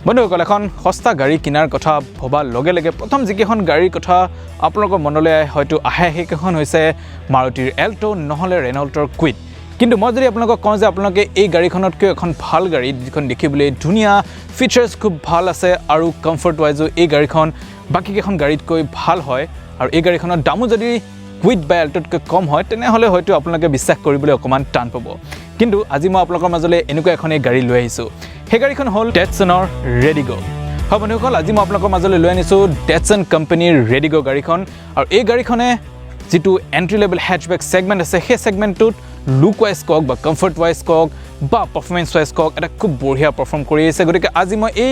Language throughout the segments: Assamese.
বন্ধুসকল এখন সস্তা গাড়ী কিনাৰ কথা ভবাৰ লগে লগে প্ৰথম যিকেইখন গাড়ীৰ কথা আপোনালোকৰ মনলৈ হয়তো আহে সেইকেইখন হৈছে মাৰুতিৰ এল্টো নহলে ৰেনল্টৰ কুইড কিন্তু মই যদি আপোনালোকক কওঁ যে আপোনালোকে এই গাড়ীখনতকৈ এখন ভাল গাড়ী যিখন দেখিবলৈ ধুনীয়া ফিচাৰ্ছ খুব ভাল আছে আৰু কমফৰ্ট ওয়াইজো এই গাড়ীখন বাকি কেইখন গাড়ীতকৈ ভাল হয় আৰু এই গাড়ীখনৰ দামো যদি কুইড বা এল্টোতকৈ কম হয় তেনেহলে হয়তো আপোনালোকে বিশ্বাস কৰিবলৈ অকমান টান পাব কিন্তু আজি মই আপোনালোকৰ মাজলৈ এনেকুৱা এখন গাড়ী লৈ আহিছো সেই গাড়ীখন হ'ল ডেটছনৰ ৰেডিগো হয় বন্ধুসকল আজি মই আপোনালোকৰ মাজলৈ লৈ আনিছো ডেটছন কোম্পানীৰ ৰেডিগো গাড়ীখন আৰু এই গাড়ীখনে যেটো এন্ট্ৰি লেভেল হ্যাচবেক সেগমেন্ট আছে সেই সেগমেন্টটোত লুক ওয়াইজ কক বা কমফৰ্ট ওয়াইজ কক বা পাৰফৰমেন্স ওয়াইজ কক এটা খুব বঢ়িয়া পাৰফৰ্ম কৰি আছে গতিকে আজি মই এই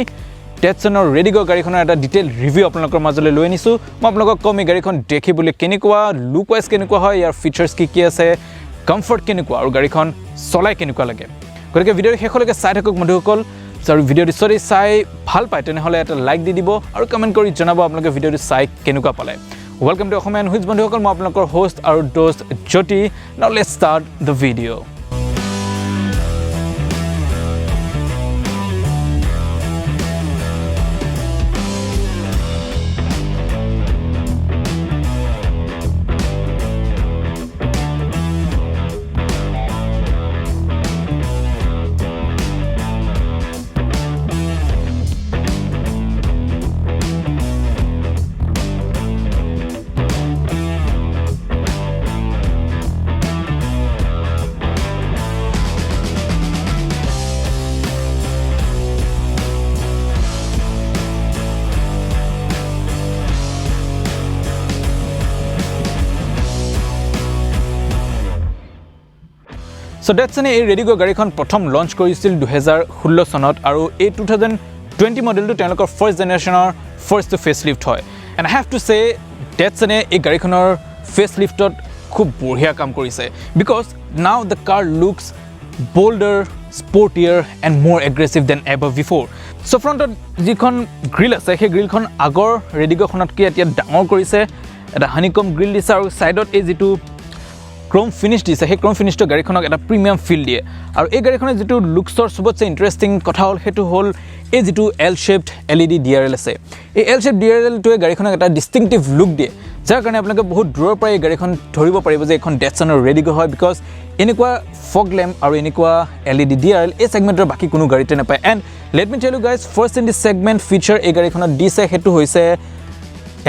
ডেটছনৰ ৰেডিগো গাড়ীখনৰ এটা ডিটেইল ৰিভিউ আপোনালোকৰ মাজলৈ লৈ আনিছো মই আপোনালোকক কম এই গাড়ীখন দেখিবলৈ কেনেকুৱা লুক ওয়াইজ কেনেকুৱা হয় ইয়াৰ ফিচাৰ্ছ কি আছে কমফৰ্ট কেনেকুৱা আৰু গাড়ীখন চলাই কেনেকুৱা লাগে গতিকে ভিডিঅ'ৰ শেষলৈকে চাই থাকক বন্ধুসকল আৰু ভিডিঅ'টো যদি চাই ভাল পায় তেনেহলে এটা লাইক দি দিব আৰু কমেন্ট কৰি জনাব আপোনালোকে ভিডিঅ'টো চাই কেনেকুৱা পালে ওয়েলকাম টু অসমীয়া হুইজ বন্ধুসকল মই আপোনালোকৰ হোষ্ট আৰু দোস্ত Jyoti now let's start the video' So ডেটছনে এই ৰেডিগো গাড়ীখন প্ৰথম লঞ্চ কৰিছিল 2016 চনত আৰু এই 2020 মডেলটো তেওঁলোকৰ ফাৰ্ষ্ট জেনেৰেশ্যনৰ ফাৰ্ষ্ট ফেচলিফ্ট হয় and I have to say ডেটছনে এই গাড়ীখনৰ ফেচলিফ্টত খুব বঢ়িয়া কাম কৰিছে because now the car looks bolder sportier and more aggressive than ever before so ফ্ৰণ্টত যিখন গ্ৰিল আছে সেই গ্ৰিলখন আগৰ ৰেডিগোখনতকৈ এতিয়া ডাঙৰ কৰিছে এটা হানিকম গ্ৰিল দিছে আৰু সাইডত এই যেটো ক্ৰোম ফিনিশ দিছে সেই ক্ৰোম ফিনিশটো গাড়ীখনক এটা প্ৰিমিয়াম ফিল দিয়ে আৰু এই গাড়ীখনৰ যেটো লুকছৰ সবতছে ইন্টাৰেষ্টিং কথা হ'ল হেতু হ'ল এই যেটো এল শেপড এলইডি ডিআৰএল আছে এই এল শেপড ডিআৰএল টোৱে গাড়ীখনক এটা ডিস্টিংটিভ লুক দিয়ে যাৰ কাৰণে আপোনালোকে বহুত দূৰৰ পৰা এই গাড়ীখন ধৰিব পাৰিব যে এখন ডেটছনৰ ৰেডিগো হয় বিকজ এনেকুৱা ফগ লেম্প আৰু এনেকুৱা এলইডি ডিআৰএল এই সেগমেন্টৰ বাকি কোনো গাড়ীতে নাপায় and let me tell you guys first in this segment feature এই গাড়ীখনত দিছে হেতু হৈছে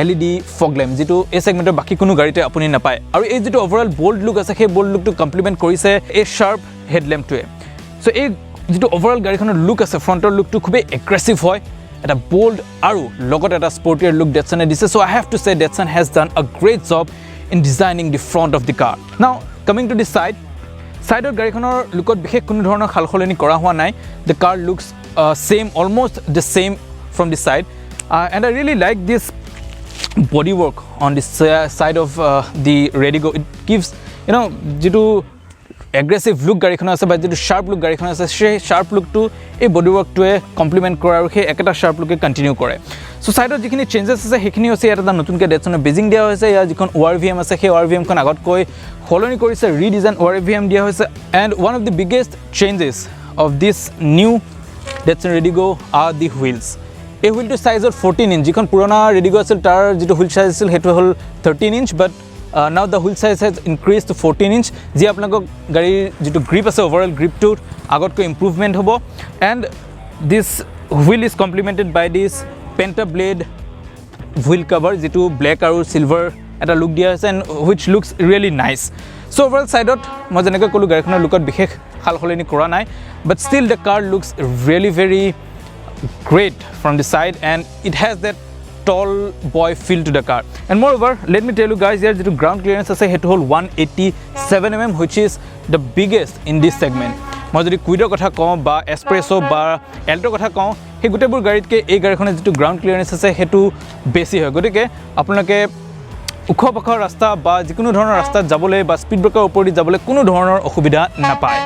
LED fog lamp যেটো এই সেগমেন্টৰ বাকি কোনো গাড়ীতে আপুনি নাপায় আৰু এই যেটো ওভাৰঅল বোল্ড লুক আছে সেই বোল্ড লুকটো কমপ্লিমেন্ট কৰিছে এই শাৰ্প হেডল্যাম্পটোৱে সো এই যেটো ওভাৰঅল গাড়ীখনৰ লুক আছে ফ্ৰণ্টৰ লুকটো খুবেই এগ্ৰেছিভ হয় এটা বোল্ড আৰু লগত এটা স্পৰ্টিয়াৰ লুক ডেটছনে দিছে সো আই হেভ টু সে ডেটছন হেজ ডান আ great job in designing the front of the কাৰ নাও কামিং টু দি সাইডৰ গাড়ীখনৰ লুকত বিশেষ কোনো ধৰণৰ খালখলনি কৰা হোৱা নাই the car looks same almost the same from the side and I really like this bodywork on this side of the Redigo. It gives যেটো aggressive look গাড়ীখন আছে বা যেটো sharp look গাড়ীখন আছে সেই sharp look টো এই bodyworkটোৱে কমপ্লিমেন্ট কৰে আৰু সেই একেটা sharp look কন্টিনিউ কৰে সো সাইডত যিখিনি চেঞ্জেস আছে সেইখিনি হৈছে এটা নতুনকৈ ডেটছনৰ বেজিং দিয়া হৈছে ইয়াৰ যিখন ORVM আছে সেই ORVM খন আগতকৈ সলনি কৰিছে ৰিডিজাইন ORVM দিয়া হৈছে and one of the biggest changes of this new Datsun Redigo are the wheels এই হুইলটো সাইজৰ 14 ইঞ্চ যিখন পুৰণা ৰেডিগো আছিল তাৰ যেটো হুইল সাইজ আছিল হেতু হল 13 inch but now the wheel size has increased to 14 inch যি আপোনালোকক গাড়ীৰ যেটো গ্ৰিপ আছে ওভাৰঅল গ্ৰিপটোত আগতকৈ ইমপ্ৰুভমেন্ট হ'ব and this wheel is complemented by this penta blade wheel cover যেটো ব্লেক আৰু সিলভাৰ এটা লুক দিয়া হৈছে and which looks really nice so overall সাইডত মই যেনেকৈ ক'লো গাড়ীখনৰ লুকত বিশেষ খালখলনি কৰা নাই but still the car looks really very great from the side and it has that tall boy feel to the car and moreover let me tell you guys here the ground clearance ase hetu hol 187 mm which is the biggest in this segment মই যদি কুইডৰ কথা কওঁ বা এসপ্ৰেছো বা এল্টোৰ কথা কওঁ সেই গুটেবোৰ গাড়ীতকে এই গাড়ীখনৰ যেটো গ্ৰাউণ্ড ক্লিয়াৰেন্স আছে হেতু বেছি হয় গতিকে আপোনালোকে উখপখ ৰাস্তা বা যিকোনো ধৰণৰ ৰাস্তাত যাবলৈ বা স্পিড ব্ৰেকাৰ ওপৰদি যাবলৈ কোনো ধৰণৰ অসুবিধা নাপায়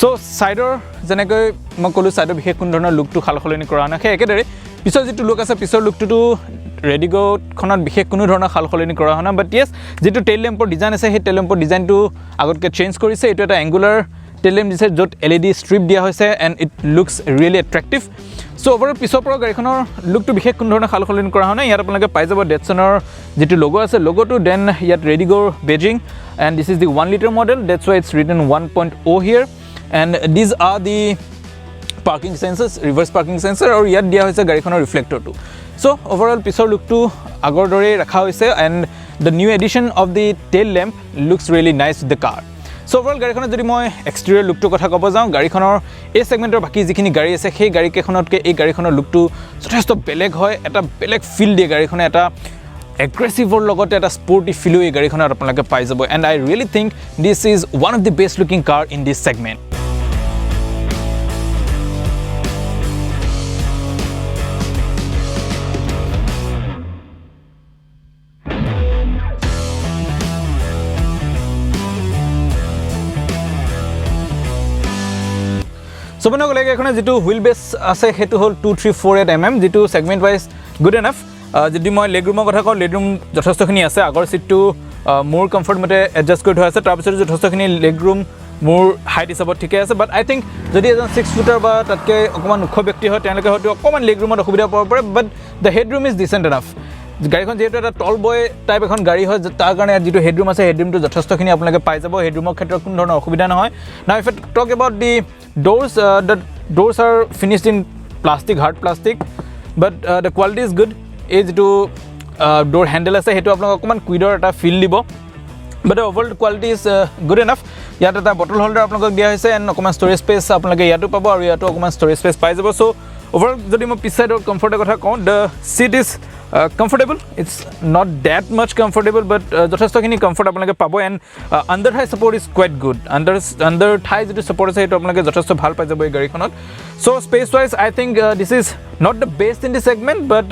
সো সাইডৰ যেনেকৈ মই ক'লো সাইডৰ বিশেষ কোনো ধৰণৰ লুকটো খালখলনি কৰা নাই সেই একেদৰে পিছৰ যেটো লুক আছে পিছৰ লুকটো ৰেডিগ'খনত বিশেষ কোনো ধৰণৰ সাল সলনি কৰা হোৱা নাই বাট য়েছ যিটো টেইল লেম্পৰ ডিজাইন আছে সেই টেইল লেম্পৰ ডিজাইনটো আগতকৈ চেঞ্জ কৰিছে এইটো এটা এংগুলাৰ টেইল লেম্প দিছে য'ত LED ষ্ট্ৰিপ দিয়া হৈছে and it looks really attractive so' overall পিছৰ পৰা গাড়ীখনৰ লুকটো বিশেষ কোনো ধৰণৰ সাল সলনি কৰা হোৱা নাই ইয়াত আপোনালোকে পাই যাব ডেটছনৰ যিটো লগো আছে লগোটো দেন ইয়াত ৰেডিগ'ৰ badging and this is the 1 litre model that's why it's written 1.0 here and these are the parking sensors reverse parking sensor আৰু ইয়াত দিয়া হৈছে গাড়ীখনৰ ৰিফ্লেক্টৰটো চ' অভাৰঅল পিছৰ লুকটো আগৰ দৰেই ৰখা হৈছে and the new edition of the tail lamp looks really nice with the car so' overall গাড়ীখনত যদি মই এক্সটেৰিয়ৰ লুকটোৰ কথা ক'ব যাওঁ গাড়ীখনৰ এই ছেগমেণ্টৰ বাকী যিখিনি গাড়ী আছে সেই গাড়ীকেইখনতকৈ এই গাড়ীখনৰ লুকটো যথেষ্ট বেলেগ হয় এটা বেলেগ ফিল দিয়ে গাড়ীখনে এটা এগ্ৰেছিভৰ লগতে এটা স্পৰ্টি ফিলো এই গাড়ীখনত আপোনালোকে পাই যাব and I really think this is one of the best looking car in this segment সবনে গ'লে এখনে যেটো হুইল বেস আছে হেতু হল 2348 mm যেটো সেগমেন্ট ওয়াইজ গুড এনাফ যদি মই লেগ ৰুমৰ কথা কওঁ লেগ ৰুম যথেষ্টখিনি আছে আগৰ সিটটো মোৰ কমফৰ্ট মতে এডজাস্ট কৰি থোৱা আছে তাৰ পিছত যথেষ্টখিনি লেগ ৰুম মোৰ হাইট হিচাপত ঠিকে আছে বাট আই থিংক যদি এজন 6 ফুটাৰ বা তাতকৈ অকমান ওখ ব্যক্তি হয় তেওঁলোকে হয়তো অকমান লেগ রুমত অসুবিধা পাব পাৰে but the head room is decent enough গাড়ীখন যেহেতু এটা টল বয় টাইপ এখন গাড়ী হয় তাৰ কাৰণে যেটো হেডৰুম আছে হেডৰুমটো যথেষ্টখিনি আপোনালোকে পাই যাব হেডৰুমৰ ক্ষেত্ৰত কোনো ধৰণৰ অসুবিধা নহয় নাও if talk about the the doors are finished in plastic hard plastic but the quality is good এই যেটো door handle আছে হেতু আপোনালোকক অকমান কুইডৰ এটা ফিল দিব but the overall quality is good enough ইয়াত এটা বটল হোল্ডাৰ আপোনালোকক দিয়া হৈছে এণ্ড অকমান ষ্ট'ৰেজ স্পেচ আপোনালোকে ইয়াতো পাব আৰু ইয়াতো অকমান ষ্ট'ৰেজ স্পেচ পাই যাব সো overall যদি মই পিছ সাইডৰ কমফৰ্টৰ কথা কওঁ the seat is comfortable it's not that much comfortable but যথেষ্টখিনি কমফৰ্ট আপোনালোকে পাব and under Thai support is quite good under থাই যেটো support আছে হেতু আপোনালোকে যথেষ্ট ভাল পাই যাব এই গাড়ীখনত so space wise I think this is not the best in the segment but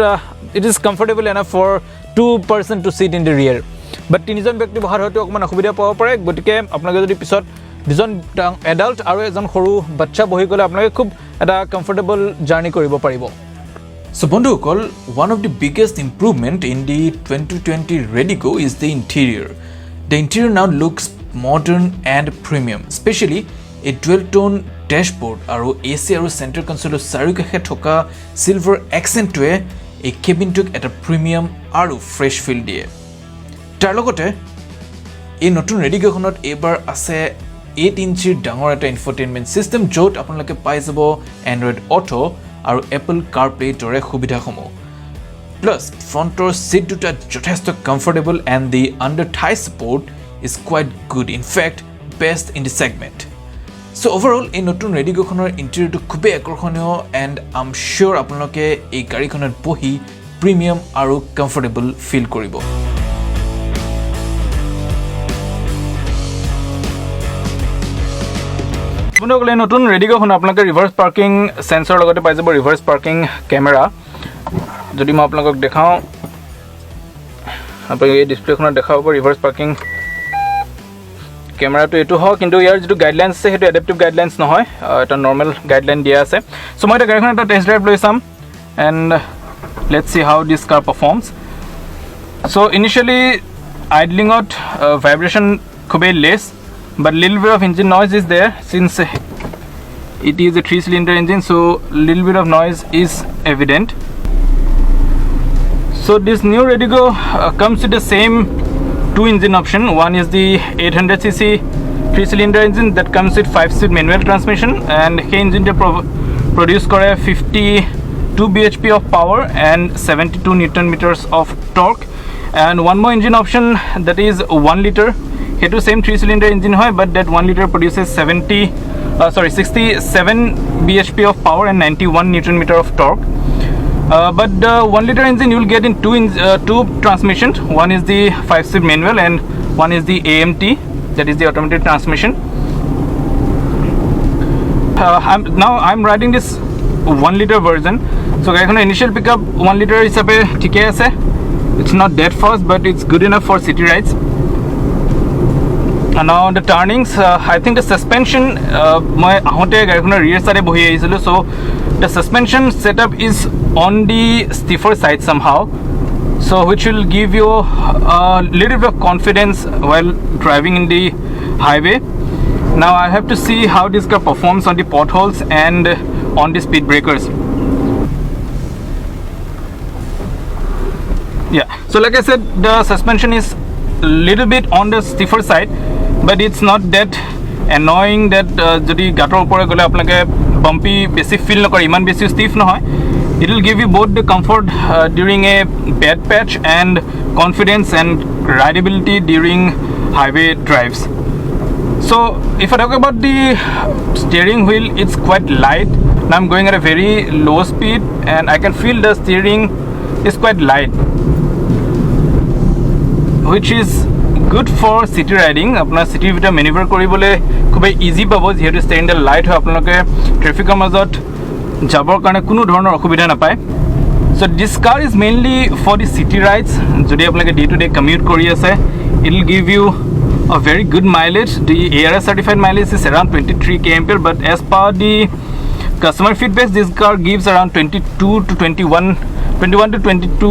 it is comfortable enough for two person to sit in the rear but তিনিজন ব্যক্তি বহাৰ হয়তো অকমান অসুবিধা পাব পাৰে গতিকে আপোনালোকে যদি পিছত দুজন এডাল্ট আৰু এজন সৰু বাচ্চা বহি গ'লে আপোনালোকে খুব এটা কমফৰ্টেবল জাৰ্নি কৰিব পাৰিব So বন্ধুসকল one of the biggest improvement in the 2020 Redigo is the interior. The interior now looks modern and premium, especially a dual tone dashboard আৰু AC আৰু center console চাৰিওকাষে থকা silver accent টোৱে এই কেবিনটোক এটা প্ৰিমিয়াম আৰু ফ্ৰেছ ফিল দিয়ে তাৰ লগতে এই নতুন ৰেডিগোখনত এবাৰ আছে 8 ইঞ্চিৰ ডাঙৰ এটা ইনফোটেইনমেণ্ট সিস্টেম য'ত আপোনালোকে পাই যাব এণ্ড্ৰইড অটো আৰু এপল কাৰপ্লে দৰে সুবিধাসমূহ প্লাছ ফ্ৰণ্টৰ সিট দুটা যথেষ্ট comfortable and the under thigh support is quite good in fact best in the segment so' overall এই নতুন ৰেডিগোখনৰ ইণ্টেৰিয়ৰটো খুবেই আকৰ্ষণীয় এণ্ড আই এম চিয়'ৰ আপোনালোকে এই গাড়ীখনত বহি প্ৰিমিয়াম আৰু কমফৰ্টেবল ফিল কৰিব বন্ধুসকল এই নতুন ৰেডিগোখন আপোনালোকে ৰিভাৰ্ছ পাৰ্কিং সেন্সৰ লগতে পাই যাব ৰিভাৰ্ছ পাৰ্কিং কেমেৰা যদি মই আপোনালোকক দেখাওঁ আপোনালোকে এই ডিসপ্লেখনত দেখাব ৰিভাৰ্ছ পাৰ্কিং কেমেৰাটো এইটো হয় কিন্তু ইয়াৰ যেটো গাইডলাইনছ আছে হেতু এডাপ্টিভ গাইডলাইনছ নহয় এটা নৰ্মেল গাইডলাইন দিয়া আছে সো মই এটা গাড়ীখন এটা টেষ্ট ড্ৰাইভ লৈ চাম and let's see how this car performs so initially আইডলিঙত ভাইব্ৰেশ্যন খুবেই less but little bit of engine noise is there since it is a 3-cylinder engine so little bit of noise is evident so this new Redigo comes with the same two engine option one is the 800cc 3-cylinder engine that comes with 5-speed manual transmission and he engine produce kore 52 bhp of power and 72 newton meters of torque and one more engine option that is 1 liter hetu same 3-cylinder engine hoy but that 1 liter produces 67 bhp of power and 91 newton meter of torque but the 1 liter engine you will get in two transmissions one is the 5-speed manual and one is the AMT that is the automatic transmission I'm riding this 1 liter version so gaikhono initial pickup 1 liter hisabe thike ase it's not that fast but it's good enough for city rides and now the turnings I think the suspension my ahote garikhonar rear side bohi aisilo so the suspension setup is on the stiffer side somehow so which will give you a little bit of confidence while driving in the highway. Now I have to see how this car performs on the potholes and on the speed breakers. Yeah, so like I said, the suspension is a little bit on the stiffer side, but it's not that annoying that jodi gator upore gole apnake bumpy basic feel nokore, iman besi stiff nohoy. It will give you both the comfort during a bad patch and confidence and rideability during highway drives. So if I talk about the steering wheel, it's quite light. Now I'm going at a very low speed and I can feel the steering is quite light, which is good for city riding. Apnar city bita maneuver koribole khube easy pabo, jehetu steering the light hoy apnaloke traffic er majot jabor karone kuno dhoroner okhubidha napaয়. So this car is mainly for the city rides. Jodi apnaloke day to day commute kori ase, it will give you a very good mileage. The ARS certified mileage is around 23 km, but as per the customer feedback, this car gives around 22 to 21 to 22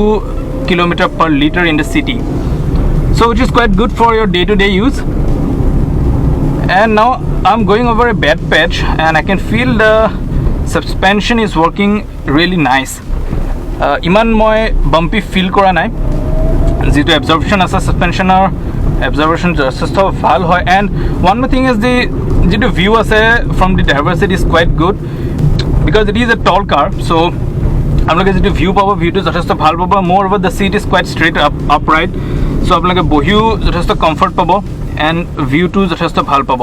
km per liter in the city, so which is quite good for your day-to-day use. And now I'm going over a bad patch and I can feel the suspension is working really nice. Iman moi bumpy feel kora nai, jitu absorption asa suspensioner absorption যথেষ্ট ভাল হয়. And one more thing is the jitu view ase from the driver side is quite good because it is a tall car, so আপোনালোকে যেটো ভিউ পাব, ভিউটো যথেষ্ট ভাল পাব. মোৰ over the seat is quite straight upright, so' আপোনালোকে বহিও যথেষ্ট কমফৰ্ট পাব এণ্ড ভিউটো যথেষ্ট ভাল পাব.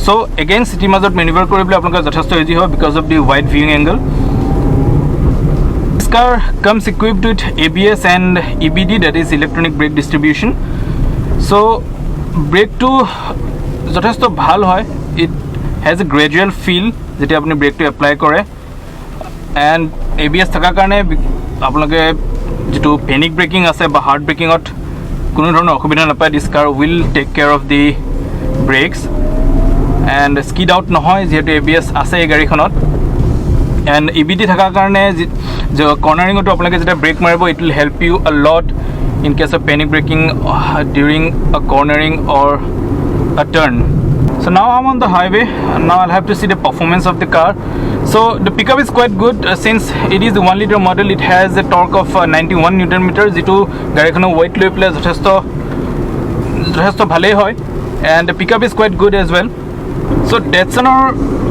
চ' এগেইন চিটিৰ মাজত মেনিভাৰ কৰিবলৈ আপোনালোকে যথেষ্ট ইজি হয় because of the wide viewing angle. This car comes equipped with ABS and EBD, that is electronic brake distribution. So' ব্ৰেকটো যথেষ্ট ভাল হয়. It has a gradual feel যেতিয়া আপুনি ব্ৰেকটো এপ্লাই কৰে. এণ্ড ABS থকাৰ কাৰণে আপোনালোকে যিটো পেনিক ব্ৰেকিং আছে বা হাৰ্ড ব্ৰেকিঙত কোনো ধৰণৰ অসুবিধা নাপায়. This car will take care of the brakes and skid out নহয় যিহেতু ABS আছে এই গাড়ীখনত. এণ্ড EBD থকাৰ কাৰণে কৰ্ণাৰিঙতো আপোনালোকে যেতিয়া ব্ৰেক মাৰিব, it will help you a lot in case of panic braking during a cornering or a turn. So now I'm on the highway. Now I'll have to see the performance of the car. So the pickup is quite good since it is the 1 liter model. It has a torque of 91 Newton meter. Jitu garikhono weight loi pele যথেষ্ট ভালেই হয়, and the pickup is quite good as well. So Datsunor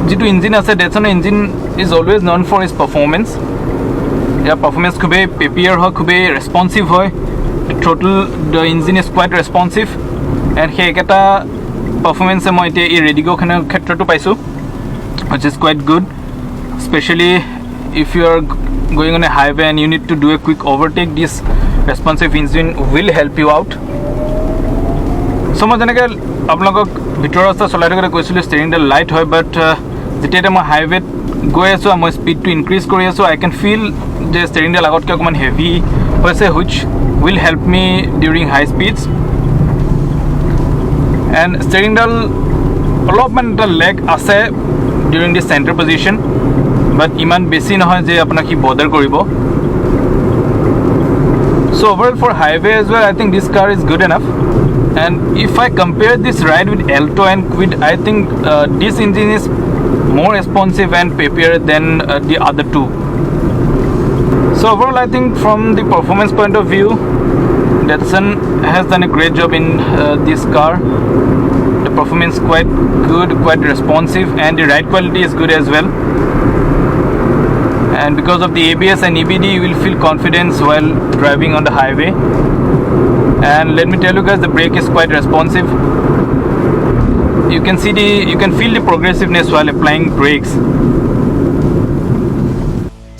jitu engine ase, Datsunor engine is always known for its performance. Yeah, performance khube pepier hoy, khube responsive hoy. The engine is quite responsive, and he ekata performance মই এতিয়া এই ৰেডিগো খনৰ ক্ষেত্ৰটো পাইছো, which is quite good, especially if you are going on a highway and you need to do a quick overtake. This responsive engine will help you out. So মই যেনেকৈ আপোনালোকক ভিতৰৰ ৰাস্তা চলাই থাকোঁতে কৈছিলোঁ ষ্টেৰিংডাল লাইট হয়, বাট যেতিয়া মই হাইৱেত গৈ আছোঁ, মই স্পীডটো ইনক্ৰিজ কৰি আছোঁ, আই কেন ফিল যে ষ্টেৰিংডাল আগতকৈ অকণমান হেভি হৈছে, which will help me during high speeds. And steering ডাল অলপমান এটা লেগ আছে during the center position, but ইমান বেছি নহয় যে আপোনাক কি বদাৰ কৰিব. So overall for highway as well, I think this car is good enough. And if I compare this ride with Alto and Kwid, I think this engine is more responsive and peppier than the other two. So overall, I think from the performance point of view, Datsun has done a great job in this car. The performance quite good, quite responsive, and the ride quality is good as well. And because of the ABS and EBD, you will feel confidence while driving on the highway. And let me tell you guys, the brake is quite responsive. You can feel the progressiveness while applying brakes.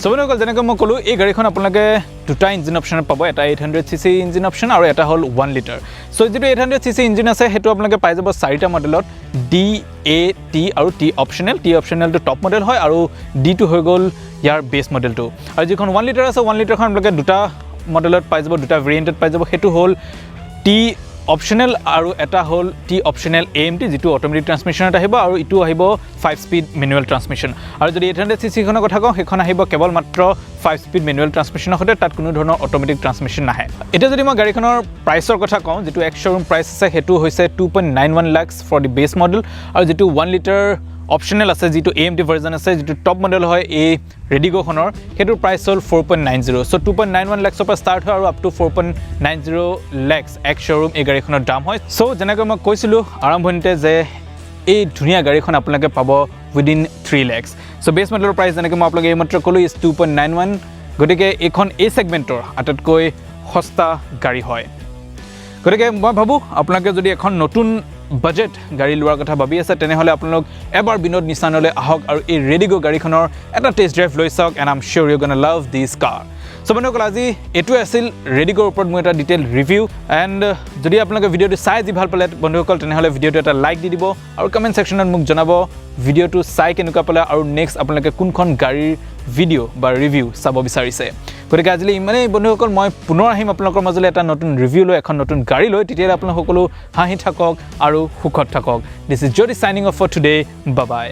So বন্ধুসকল, যেনেকৈ মই ক'লোঁ, এই গাড়ীখন আপোনালোকে দুটা ইঞ্জিন অপশ্যনত পাব, এটা 800cc ইঞ্জিন অপশ্যন আৰু এটা হ'ল 1 লিটাৰ. চ' যিটো 800cc ইঞ্জিন আছে সেইটো আপোনালোকে পাই যাব 4টা মডেলত, D, A, T আৰু T অপশ্যনেল. T অপশ্যনেলটো টপ মডেল হয় আৰু D2 হৈ গ'ল ইয়াৰ বেছ মডেলটো. আৰু যিখন 1 লিটাৰ আছে, 1 লিটাৰখন আপোনালোকে দুটা মডেলত পাই যাব, দুটা ভেৰিয়েণ্টত পাই যাব. সেইটো হ'ল T অপশ্যনেল আৰু এটা হ'ল টি অপশ্যনেল AMT যেটো অটোমেটিক ট্ৰান্সমিশ্যনত আহিব আৰু ইটো আহিব 5 স্পীড মেনুৱেল ট্ৰান্সমিশ্যন আৰু যদি 800cc খনৰ কথা কওঁ সেইখন আহিব কেৱল মাত্ৰ 5 স্পীড মেনুৱেল ট্ৰান্সমিশ্যনৰ সৈতে তাত কোনো ধৰণৰ অটোমেটিক ট্ৰান্সমিশ্যন নাহে এটা যদি মই গাড়ীখনৰ প্ৰাইচৰ কথা কওঁ যেটো এক্স শ্বৰুম প্ৰাইচ আছে হেতু হৈছে 2.91 lakhs for the base model আৰু যেটো 1 লিটাৰ অপশ্যনেল আছে যেটো AMT ভাৰ্জন আছে যেটো টপ মডেল হয় এই ৰেডিগো খনৰ হেতুৰ প্ৰাইচ হ'ল 4.90 সো 2.91 lakhs পৰা ষ্টাৰ্ট হয় আৰু up to 4.90 lakhs x showroom এই গাড়ীখনৰ দাম হয় সো যেনেকৈ মই কৈছিলো আৰম্ভণিতে যে এই ধুনিয়া গাড়ীখন আপোনালোকে পাব উইদিন 3 lakhs সো বেস মডেলৰ প্ৰাইচ যেনেকৈ মই আপোনালোকে এইমাত্ৰ ক'লো ইজ 2.91 গতিকে এইখন এই সেগমেন্টৰ আটাইতকৈ সস্তা গাড়ী হয় গতিকে মই ভাবো আপোনালোকে যদি এখন নতুন বাজেট গাড়ী লোৱাৰ কথা ভাবি আছে তেনেহলে আপোনালোক এবাৰ বিনোদ নিসানলৈ আহক আৰু এই ৰেডিগো গাড়ীখনৰ এটা টেষ্ট ড্ৰাইভ লৈ চাওক and I am sure you gonna love this car so বন্ধুসকল আজি এটো আছিল ৰেডিগোৰ ওপৰত মই এটা ডিটেইল ৰিভিউ এণ্ড যদি আপোনালোকে ভিডিঅটো চাই যি ভাল পালে বন্ধুসকল তেনেহলে ভিডিঅটো এটা লাইক দি দিব আৰু কমেন্ট সেকশনত মোক জনাব ভিডিঅটো চাই কেনেকুৱা পালে আৰু নেক্সট আপোনালোকে কোনখন গাড়ীৰ ভিডিঅ' বা ৰিভিউ চাব বিচাৰিছে গতিকে আজিলৈ ইমানেই বন্ধুসকল মই পুনৰ আহিম আপোনালোকৰ মাজলৈ এটা নতুন ৰিভিউ লৈ এখন নতুন গাড়ী লৈ তেতিয়ালৈ আপোনালোক সকলো হাঁহি থাকক আৰু সুখত থাকক this is Jyoti signing off for today bye by